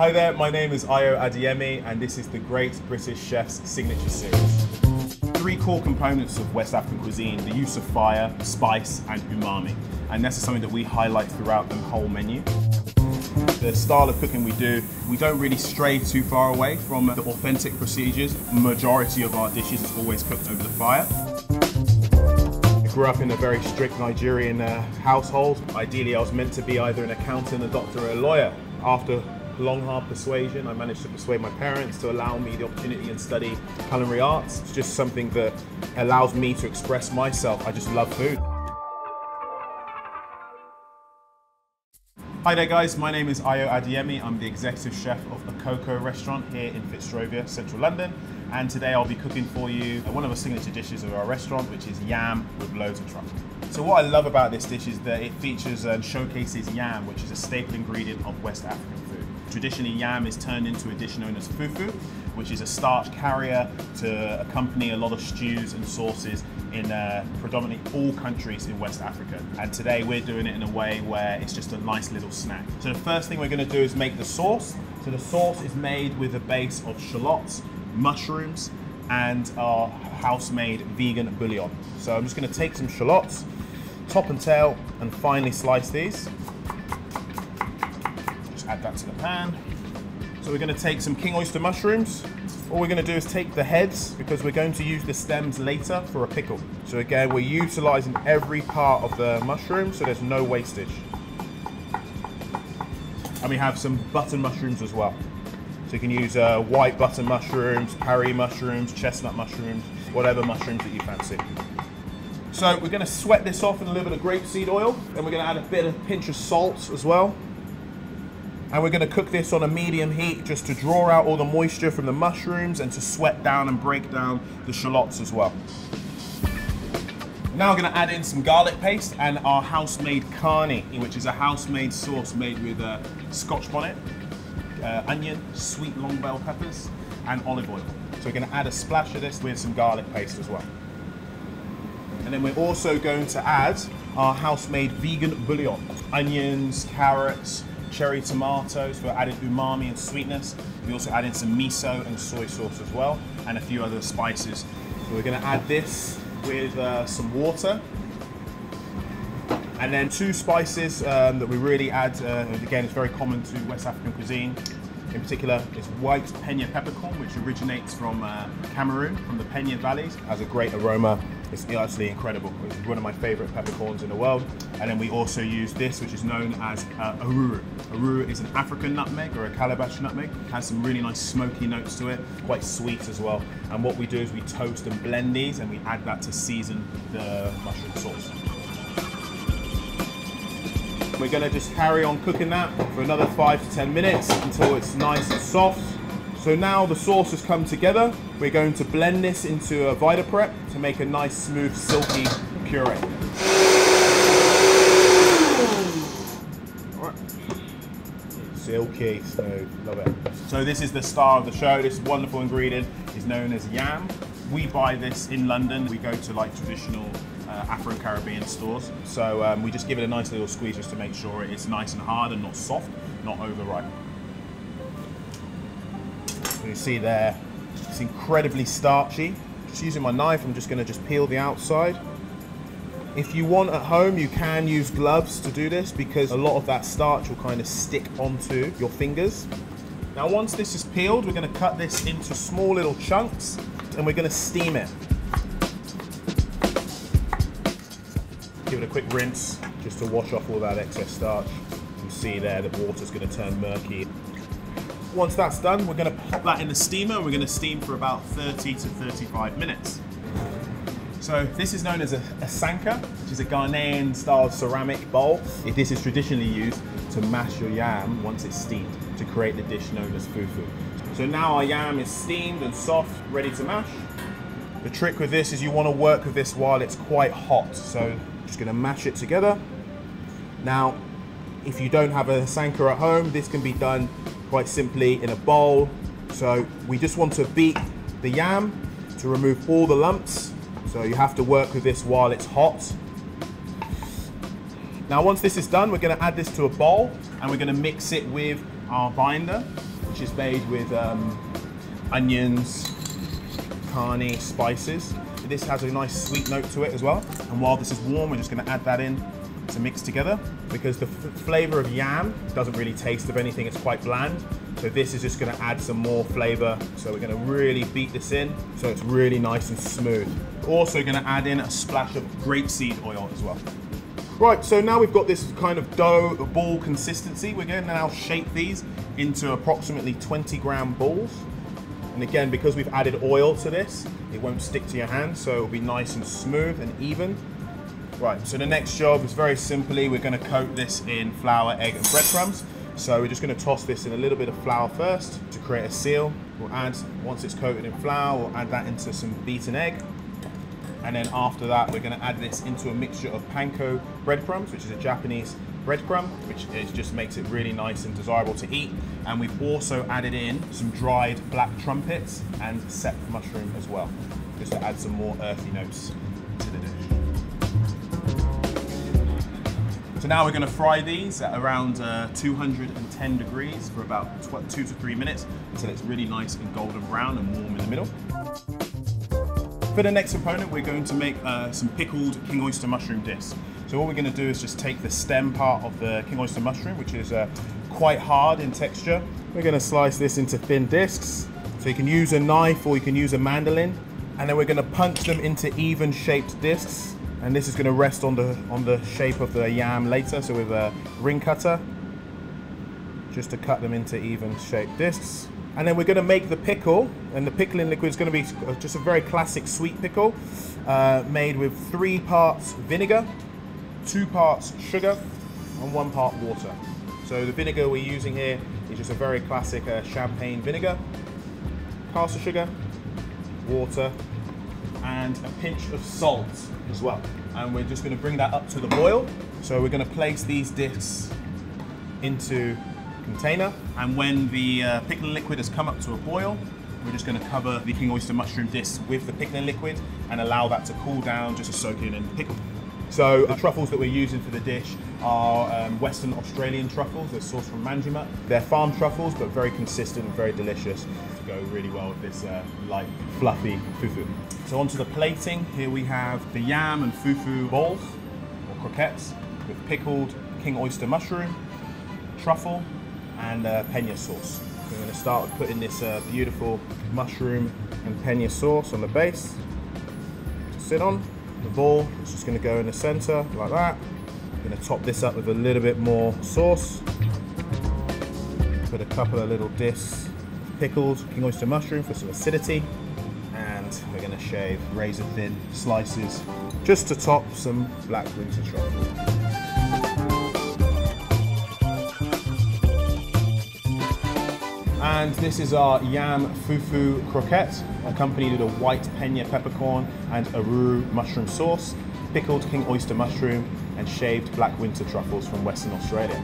Hi there, my name is Ayo Adeyemi and this is the Great British Chef's Signature Series. Three core components of West African cuisine: the use of fire, spice and umami. And this is something that we highlight throughout the whole menu. The style of cooking we do, we don't really stray too far away from the authentic procedures. The majority of our dishes is always cooked over the fire. I grew up in a very strict Nigerian household. Ideally, I was meant to be either an accountant, a doctor, or a lawyer. After long, hard persuasion, I managed to persuade my parents to allow me the opportunity and study culinary arts. It's just something that allows me to express myself. I just love food. Hi there guys, my name is Ayo Adeyemi. I'm the executive chef of the Coco restaurant here in Fitzrovia, central London. And today I'll be cooking for you one of the signature dishes of our restaurant, which is yam with loads of truffle. So what I love about this dish is that it features and showcases yam, which is a staple ingredient of West African food. Traditionally, yam is turned into a dish known as fufu, which is a starch carrier to accompany a lot of stews and sauces in predominantly all countries in West Africa. And today we're doing it in a way where it's just a nice little snack. So the first thing we're going to do is make the sauce. So the sauce is made with a base of shallots, mushrooms, and our house-made vegan bouillon. So I'm just going to take some shallots, top and tail, and finely slice these. Just add that to the pan. So we're going to take some king oyster mushrooms. All we're going to do is take the heads, because we're going to use the stems later for a pickle. So again, we're utilizing every part of the mushroom, so there's no wastage. And we have some button mushrooms as well. So you can use white button mushrooms, Paris mushrooms, chestnut mushrooms, whatever mushrooms that you fancy. So we're going to sweat this off in a little bit of grapeseed oil, and we're going to add a pinch of salt as well. And we're going to cook this on a medium heat just to draw out all the moisture from the mushrooms and to sweat down and break down the shallots as well. Now we're going to add in some garlic paste and our house-made carne, which is a house-made sauce made with Scotch bonnet, onion, sweet long bell peppers and olive oil. So we're going to add a splash of this with some garlic paste as well. And then we're also going to add our house-made vegan bouillon, onions, carrots, cherry tomatoes for added umami and sweetness. We also add in some miso and soy sauce as well, and a few other spices. So we're going to add this with some water. And then two spices that we really add, again, it's very common to West African cuisine. In particular, it's white penja peppercorn, which originates from Cameroon, from the Penja valleys. It has a great aroma. It's absolutely incredible. It's one of my favorite peppercorns in the world. And then we also use this, which is known as ehuru. Ehuru is an African nutmeg or a calabash nutmeg. It has some really nice smoky notes to it, quite sweet as well. And what we do is we toast and blend these, and we add that to season the mushroom sauce. We're going to just carry on cooking that for another 5 to 10 minutes until it's nice and soft. So now the sauce has come together. We're going to blend this into a Vita Prep to make a nice, smooth, silky puree. All right. Silky, smooth, love it. So this is the star of the show. This wonderful ingredient is known as yam. We buy this in London. We go to like traditional Afro-Caribbean stores. So we just give it a nice little squeeze just to make sure it's nice and hard and not soft, not overripe. You see there, it's incredibly starchy. Just using my knife, I'm just going to just peel the outside. If you want at home, you can use gloves to do this, because a lot of that starch will kind of stick onto your fingers. Now once this is peeled, we're going to cut this into small little chunks and we're going to steam it. Give it a quick rinse just to wash off all that excess starch. You can see there the water's going to turn murky. Once that's done, we're going to pop that in the steamer. We're going to steam for about 30 to 35 minutes. So this is known as a sanka, which is a Ghanaian style ceramic bowl. This is traditionally used to mash your yam once it's steamed to create the dish known as fufu. So now our yam is steamed and soft, ready to mash. The trick with this is you want to work with this while it's quite hot. So just going to mash it together. Now, if you don't have a sanka at home, this can be done quite simply in a bowl. So we just want to beat the yam to remove all the lumps. So you have to work with this while it's hot. Now once this is done, we're going to add this to a bowl and we're going to mix it with our binder. which is made with onions, carne, spices. This has a nice sweet note to it as well. And while this is warm, we're just going to add that in to mix together, because the flavor of yam doesn't really taste of anything, it's quite bland. So this is just going to add some more flavor. So we're going to really beat this in so it's really nice and smooth. Also going to add in a splash of grapeseed oil as well. Right, so now we've got this kind of dough ball consistency. We're going to now shape these into approximately 20-gram balls. And again, because we've added oil to this, it won't stick to your hand, so it'll be nice and smooth and even. Right, so the next job is very simply, we're going to coat this in flour, egg, and breadcrumbs. So we're just going to toss this in a little bit of flour first to create a seal. We'll add, once it's coated in flour, we'll add that into some beaten egg. And then after that, we're going to add this into a mixture of panko breadcrumbs, which is a Japanese breadcrumb, which just makes it really nice and desirable to eat. And we've also added in some dried black trumpets and sep mushroom as well, just to add some more earthy notes to the dish. So now we're going to fry these at around 210 degrees for about 2 to 3 minutes until it's really nice and golden brown and warm in the middle. For the next component, we're going to make some pickled king oyster mushroom discs. So what we're going to do is just take the stem part of the king oyster mushroom, which is quite hard in texture. We're going to slice this into thin discs. So you can use a knife or you can use a mandolin. And then we're going to punch them into even shaped discs. And this is going to rest on the shape of the yam later. So with a ring cutter, just to cut them into even shaped discs. And then we're going to make the pickle, and the pickling liquid is going to be just a very classic sweet pickle made with 3 parts vinegar, 2 parts sugar, and 1 part water. So the vinegar we're using here is just a very classic champagne vinegar, caster sugar, water, and a pinch of salt as well. And we're just going to bring that up to the boil. So we're going to place these discs into container, and when the pickling liquid has come up to a boil, we're just going to cover the king oyster mushroom discs with the pickling liquid and allow that to cool down just to soak in and pickle. So the truffles that we're using for the dish are Western Australian truffles. They're sourced from Manjimup. They're farm truffles, but very consistent and very delicious. To go really well with this light, fluffy fufu. So onto the plating. Here we have the yam and fufu balls, or croquettes, with pickled king oyster mushroom, truffle, and penja sauce. So we're going to start with putting this beautiful mushroom and penja sauce on the base to sit on. The ball is just going to go in the center like that. I'm going to top this up with a little bit more sauce. Put a couple of little discs of pickled king oyster mushroom for some acidity. And we're going to shave razor thin slices just to top some black winter truffle. And this is our yam fufu croquette, accompanied with a white penja peppercorn and ehuru mushroom sauce, pickled king oyster mushroom, and shaved black winter truffles from Western Australia.